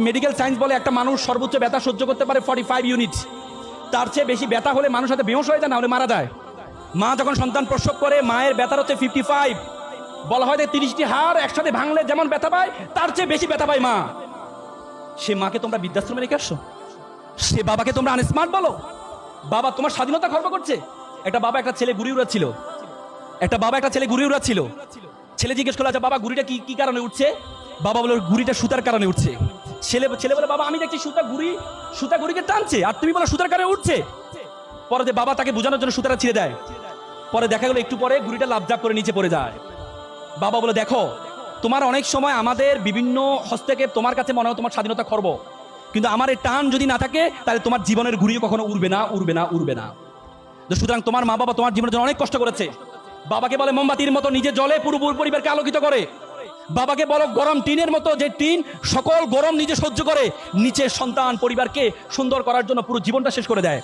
Medical science বলে একটা মানুষ সর্বোচ্চ ব্যথা সহ্য করতে পারে 45 ইউনিট। তার চেয়ে বেশি ব্যথা হলে মানুষ হয়তো বেহুশ হয়ে যায়, না হলে মারা যায়। মা যখন সন্তান প্রসব করে মায়ের ব্যথার হচ্ছে 55। বলা হয় যে 30টি হাড় একসাথে ভাঙলে যেমন ব্যথা পায় তার চেয়ে বেশি ব্যথা পায় মা। সে মাকে তোমরা বৃদ্ধাশ্রমে রেখে আসছো, সে বাবাকে তোমরা আনস্মার্ট বলো। বাবা তোমার স্বাধীনতা খর্ব করছে। একটা বাবা একটা ছেলে ঘুড়ি উড়াচ্ছিল, ছেলে জিজ্ঞেস করলো, আচ্ছা বাবা ঘুড়িটা কি কারণে উঠছে? বাবা বলে ঘুড়িটা সুতার কারণে উঠছে। ছেলে বলে, বাবা আমি দেখছি সুতা ঘুড়িকে টানছে, আর তুমি বলো সুতার কারণে উঠছে। পরে যে বাবা তাকে বোঝানোর জন্য সুতাটা ছিঁড়ে দেয়। পরে দেখা গেলো একটু পরে ঘুড়িটা লাফঝাপ করে নিচে পড়ে যায়। বাবা বলে, দেখো তোমার অনেক সময় আমাদের বিভিন্ন হস্তক্ষেপ তোমার কাছে মনে হয় তোমার স্বাধীনতা খর্ব, কিন্তু আমার এই টান যদি না থাকে তাহলে তোমার জীবনের ঘুড়িও কখনো উড়বে না। সুতরাং তোমার মা বাবা তোমার জীবনের জন্য অনেক কষ্ট করেছে। বাবাকে বলে মোমবাতির মতো নিজে জ্বলে পুরো পরিবারকে আলোকিত করে। বাবাকে বলো গরম টিনের মতো, যে টিন সকল গরম নিজে সহ্য করে, নিচে সন্তান পরিবারকে সুন্দর করার জন্য পুরো জীবনটা শেষ করে দেয়।